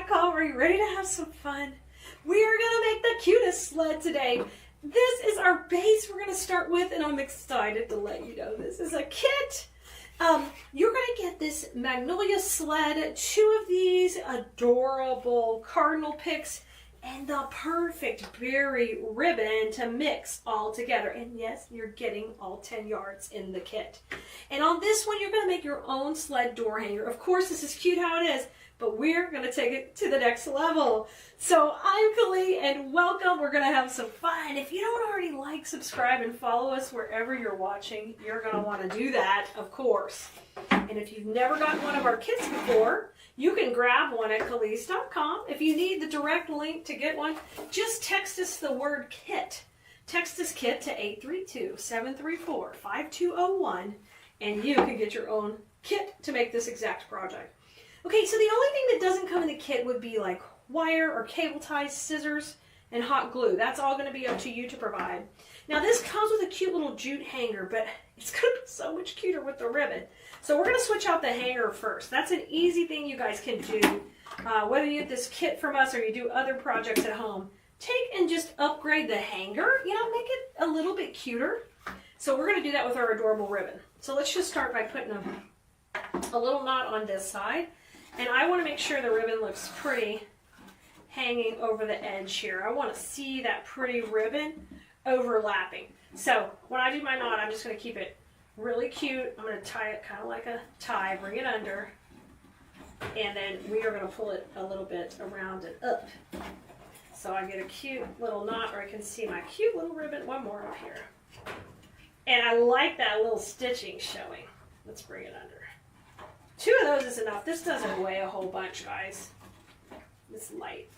restream.com. Are you ready to have some fun? We are going to make the cutest sled today. This is our base we're going to start with, and I'm excited to let you know this is a kit. You're going to get this Magnolia sled, 2 of these adorable cardinal picks, and the perfect berry ribbon to mix all together. And yes, you're getting all 10 yards in the kit. And on this one, you're going to make your own sled door hanger. Of course, this is cute how it is, but we're going to take it to the next level. So I'm Keleas, and welcome. We're going to have some fun. If you don't already like, subscribe, and follow us wherever you're watching, you're going to want to do that, of course. And if you've never gotten one of our kits before, you can grab one at Keleas.com. If you need the direct link to get one, just text us the word KIT. Text us KIT to 832-734-5201, and you can get your own kit to make this exact project. Okay, so the only thing that doesn't come in the kit would be like wire or cable ties, scissors, and hot glue. That's all going to be up to you to provide. Now this comes with a cute little jute hanger, but it's going to be so much cuter with the ribbon. So we're going to switch out the hanger first. That's an easy thing you guys can do. Whether you get this kit from us or you do other projects at home, take and just upgrade the hanger, make it a little bit cuter. So we're going to do that with our adorable ribbon. So let's just start by putting a little knot on this side. And I want to make sure the ribbon looks pretty hanging over the edge here. I want to see that pretty ribbon overlapping. So when I do my knot, I'm just going to keep it really cute. I'm going to tie it kind of like a tie, bring it under, and then we are going to pull it a little bit around and up. So I get a cute little knot where I can see my cute little ribbon. One more up here. And I like that little stitching showing. Let's bring it under. 2 of those is enough. This doesn't weigh a whole bunch, guys. It's light.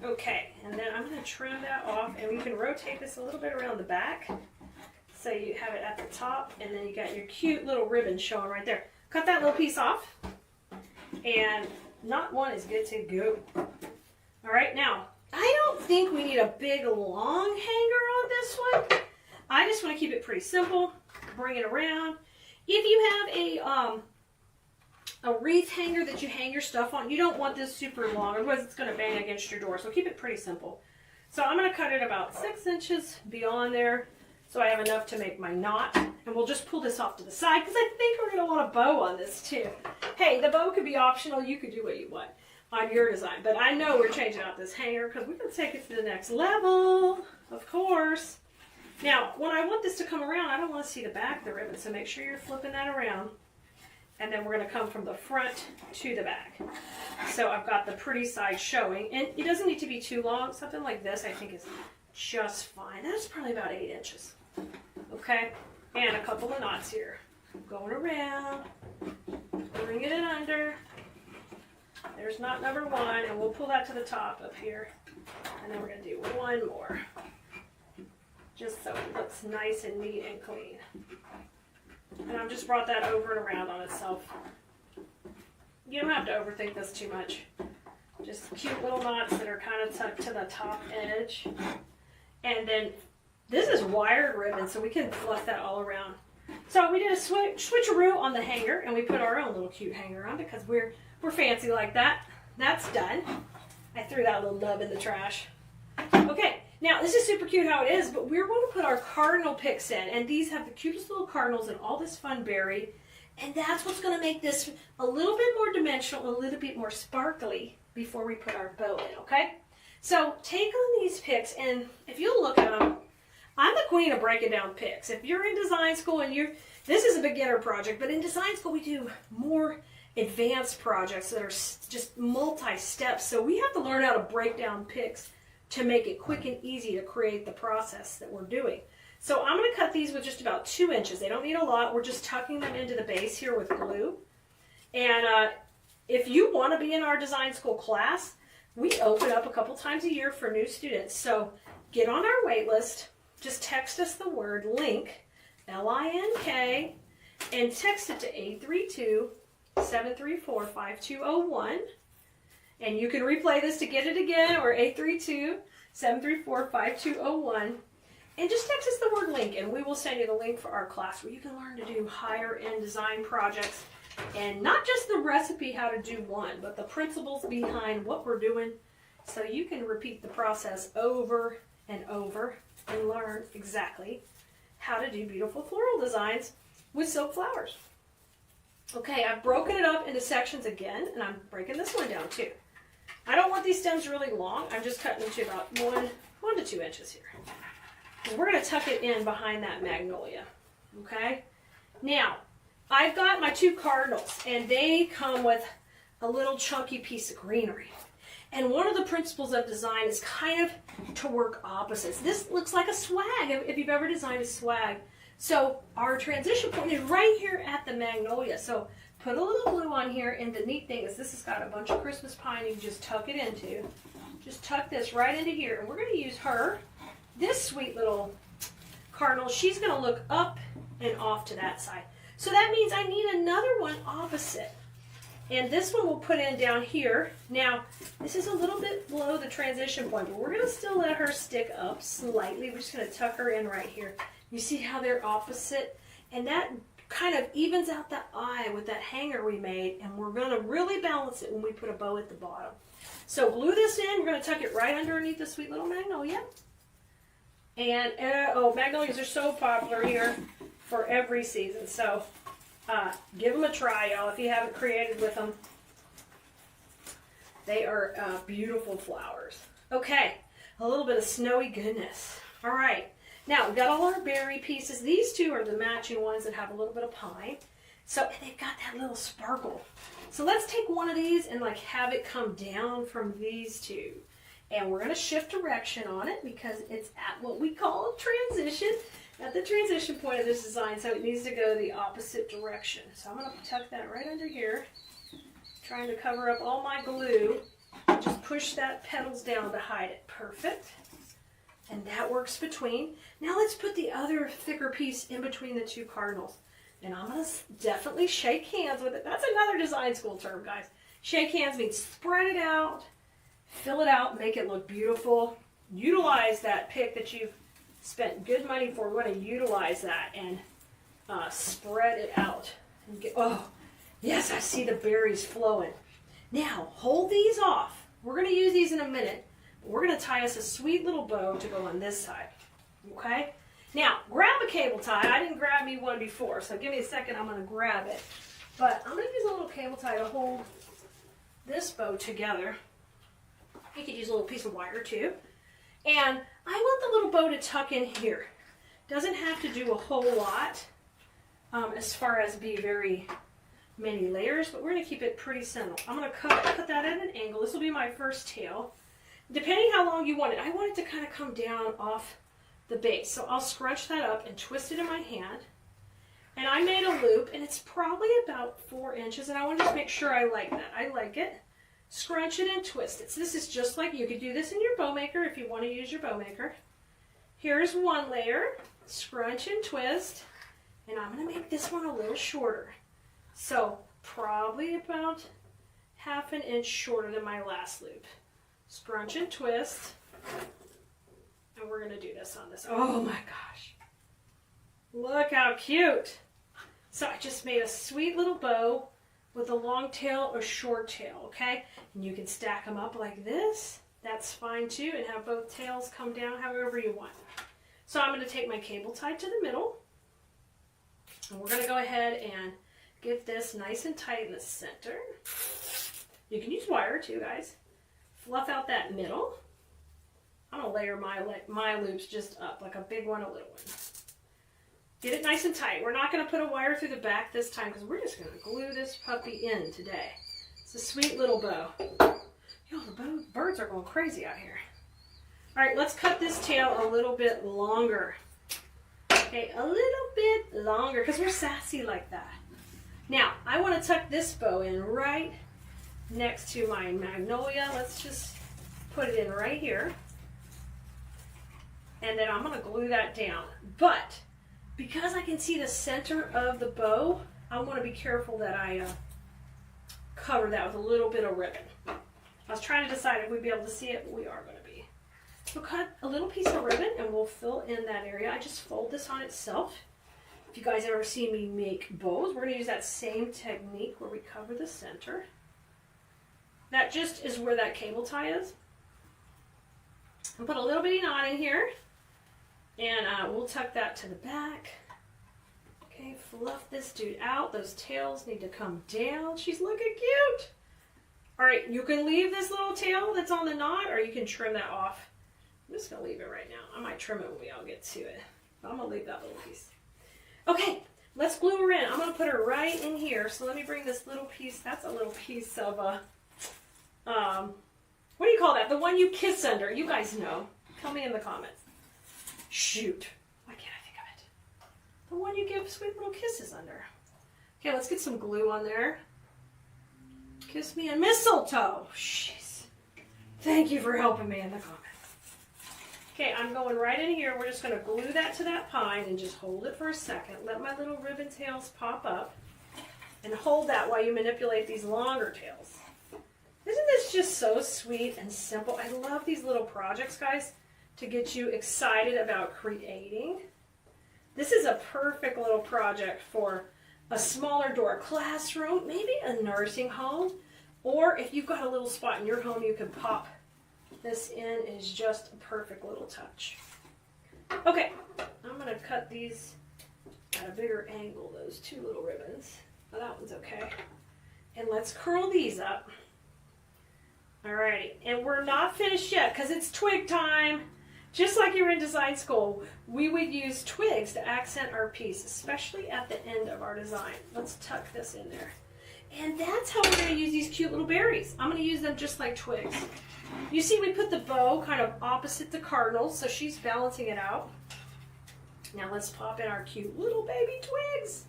Okay, and then I'm going to trim that off, and we can rotate this a little bit around the back. So you have it at the top, and then you got your cute little ribbon showing right there. Cut that little piece off, and knot 1 is good to go. All right, now, I don't think we need a big, long hanger on this one. I just want to keep it pretty simple. Bring it around. If you have a wreath hanger that you hang your stuff on, you don't want this super long, otherwise it's going to bang against your door. So keep it pretty simple. So I'm going to cut it about 6 inches beyond there, so I have enough to make my knot. And we'll just pull this off to the side, because I think we're going to want a bow on this too. Hey, the bow could be optional. You could do what you want on your design. But I know we're changing out this hanger because we're going to take it to the next level, of course. Now, when I want this to come around, I don't want to see the back of the ribbon, so make sure you're flipping that around. And then we're going to come from the front to the back. So I've got the pretty side showing. And it doesn't need to be too long. Something like this I think is just fine. That's probably about 8 inches. Okay? And a couple of knots here. Going around. Bringing it under. There's knot number 1. And we'll pull that to the top up here. And then we're going to do 1 more. Just so it looks nice and neat and clean. And I've just brought that over and around on itself. You don't have to overthink this too much. Just cute little knots that are kind of tucked to the top edge. And then this is wired ribbon, so we can fluff that all around. So we did a switcheroo on the hanger, and we put our own little cute hanger on because we're fancy like that. That's done. I threw that little nub in the trash. Okay. Now, this is super cute how it is, but we're going to put our cardinal picks in, and these have the cutest little cardinals and all this fun berry, and that's what's going to make this a little bit more dimensional, a little bit more sparkly before we put our bow in, okay? So, take on these picks, and if you look at them, I'm the queen of breaking down picks. If you're in design school and this is a beginner project, but in design school we do more advanced projects that are just multi-steps, so we have to learn how to break down picks to make it quick and easy to create the process that we're doing. So I'm going to cut these with just about 2 inches. They don't need a lot. We're just tucking them into the base here with glue. And if you want to be in our design school class, we open up a couple times a year for new students. So get on our wait list. Just text us the word LINK, L-I-N-K, and text it to 832-734-5201. And you can replay this to get it again, or 832-734-5201. And just text us the word LINK, and we will send you the link for our class where you can learn to do higher end design projects And not just the recipe how to do one, but the principles behind what we're doing, so you can repeat the process over and over and learn exactly how to do beautiful floral designs with silk flowers. Okay, I've broken it up into sections again, and I'm breaking this one down too. I don't want these stems really long. I'm just cutting them to about 1 to 2 inches here. And we're going to tuck it in behind that magnolia. Okay? Now, I've got my 2 cardinals, and they come with a little chunky piece of greenery. And one of the principles of design is kind of to work opposites. This looks like a swag, if you've ever designed a swag. So our transition point is right here at the magnolia. So put a little glue on here, and the neat thing is this has got a bunch of Christmas pine you can just tuck it into. Just tuck this right into here, and we're going to use her. This sweet little cardinal, she's going to look up and off to that side. So that means I need another one opposite. And this one we'll put in down here. Now, this is a little bit below the transition point, but we're going to still let her stick up slightly. We're just going to tuck her in right here. You see how they're opposite? And that kind of evens out the eye with that hanger we made, and we're going to really balance it when we put a bow at the bottom. So glue this in. We're going to tuck it right underneath the sweet little magnolia. And, oh, magnolias are so popular here for every season. So give them a try, y'all, if you haven't created with them. They are beautiful flowers. Okay, a little bit of snowy goodness. All right, now we've got all our berry pieces. These 2 are the matching ones that have a little bit of pine. So and they've got that little sparkle. So let's take one of these and like have it come down from these 2. And we're going to shift direction on it because it's at what we call a transition. At the transition point of this design, so it needs to go the opposite direction. So I'm going to tuck that right under here, trying to cover up all my glue. Just push that petals down to hide it. Perfect. And that works between. Now let's put the other thicker piece in between the 2 cardinals. And I'm going to definitely shake hands with it. That's another design school term, guys. Shake hands means spread it out, fill it out, make it look beautiful. Utilize that pick that you've spent good money for. We're going to utilize that and spread it out. And get, oh, yes, I see the berries flowing. Now, hold these off. We're going to use these in a minute. But we're going to tie us a sweet little bow to go on this side. Okay? Now, grab a cable tie. I didn't grab me one before, so give me a second. I'm going to grab it. But I'm going to use a little cable tie to hold this bow together. You could use a little piece of wire too. And I want the little bow to tuck in here. Doesn't have to do a whole lot as far as be very many layers, but we're going to keep it pretty simple. I'm going to cut that at an angle. This will be my first tail. Depending how long you want it, I want it to kind of come down off the base. So I'll scrunch that up and twist it in my hand. And I made a loop, and it's probably about 4 inches, and I want to just make sure I like that. I like it. Scrunch it and twist it. So this is just like, you could do this in your bow maker if you want to use your bow maker. Here's one layer. Scrunch and twist. And I'm going to make this one a little shorter. So probably about 1/2 inch shorter than my last loop. Scrunch and twist. And we're going to do this on this. Oh my gosh. Look how cute. So I just made a sweet little bow with a long tail or short tail, okay? And you can stack them up like this. That's fine too, and have both tails come down however you want. So I'm going to take my cable tie to the middle. And we're going to go ahead and get this nice and tight in the center. You can use wire too, guys. Fluff out that middle. I'm going to layer my loops just up, like a big one, a little one. Get it nice and tight. We're not going to put a wire through the back this time because we're just going to glue this puppy in today. It's a sweet little bow. Yo, the birds are going crazy out here. All right, let's cut this tail a little bit longer. Okay, a little bit longer because we're sassy like that. Now, I want to tuck this bow in right next to my magnolia. Let's just put it in right here. And then I'm going to glue that down. But because I can see the center of the bow, I want to be careful that I cover that with a little bit of ribbon. I was trying to decide if we'd be able to see it, but we are going to be. So cut a little piece of ribbon and we'll fill in that area. I just fold this on itself. If you guys ever see me make bows, we're going to use that same technique where we cover the center. That just is where that cable tie is. And put a little bitty knot in here. And we'll tuck that to the back. Okay, fluff this dude out. Those tails need to come down. She's looking cute. All right, you can leave this little tail that's on the knot, or you can trim that off. I'm just going to leave it right now. I might trim it when we all get to it. But I'm going to leave that little piece. Okay, let's glue her in. I'm going to put her right in here. So let me bring this little piece. That's a little piece of what do you call that? The one you kiss under. You guys know. Tell me in the comments. Shoot. Why can't I think of it? The one you give sweet little kisses under. Okay, let's get some glue on there. Kiss me and mistletoe. Jeez. Thank you for helping me in the comments. Okay, I'm going right in here. We're just going to glue that to that pine and just hold it for a second. Let my little ribbon tails pop up. And hold that while you manipulate these longer tails. Isn't this just so sweet and simple? I love these little projects, guys, to get you excited about creating. This is a perfect little project for a smaller door classroom, maybe a nursing home, or if you've got a little spot in your home you can pop this in. Is just a perfect little touch. Okay, I'm going to cut these at a bigger angle, those two little ribbons. Oh, that one's okay. And let's curl these up. Alrighty, and we're not finished yet because it's twig time. Just like you were in design school, we would use twigs to accent our piece, especially at the end of our design. Let's tuck this in there. And that's how we're going to use these cute little berries. I'm going to use them just like twigs. You see we put the bow kind of opposite the cardinals, so she's balancing it out. Now let's pop in our cute little baby twigs.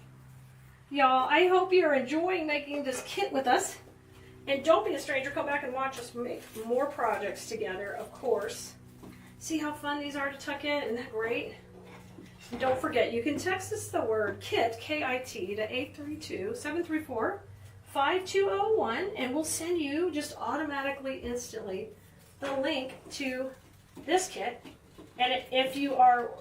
Y'all, I hope you're enjoying making this kit with us. And don't be a stranger, come back and watch us make more projects together, of course. See how fun these are to tuck in? Isn't that great? And don't forget, you can text us the word KIT, K-I-T, to 832-734-5201, and we'll send you just automatically, instantly, the link to this kit. And if you are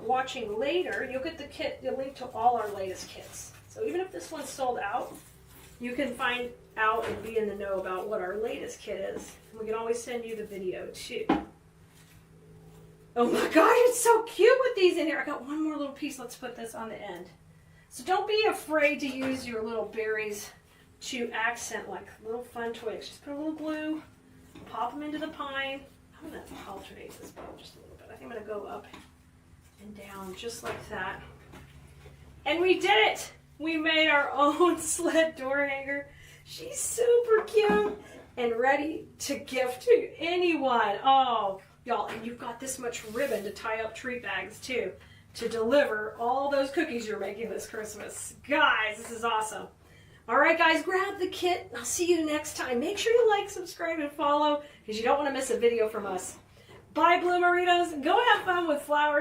watching later, you'll get the link to all our latest kits. So even if this one's sold out, you can find out and be in the know about what our latest kit is. And we can always send you the video too. Oh my gosh, it's so cute with these in here. I got one more little piece. Let's put this on the end. So don't be afraid to use your little berries to accent like little fun twigs. Just put a little glue, pop them into the pine. I'm going to alternate this bow just a little bit. I think I'm going to go up and down just like that. And we did it! We made our own sled door hanger. She's super cute and ready to gift to anyone. Oh, y'all, and you've got this much ribbon to tie up treat bags too, to deliver all those cookies you're making this Christmas. Guys, this is awesome. All right, guys, grab the kit. I'll see you next time. Make sure you like, subscribe, and follow because you don't want to miss a video from us. Bye, Bloomeritos. Go have fun with flowers.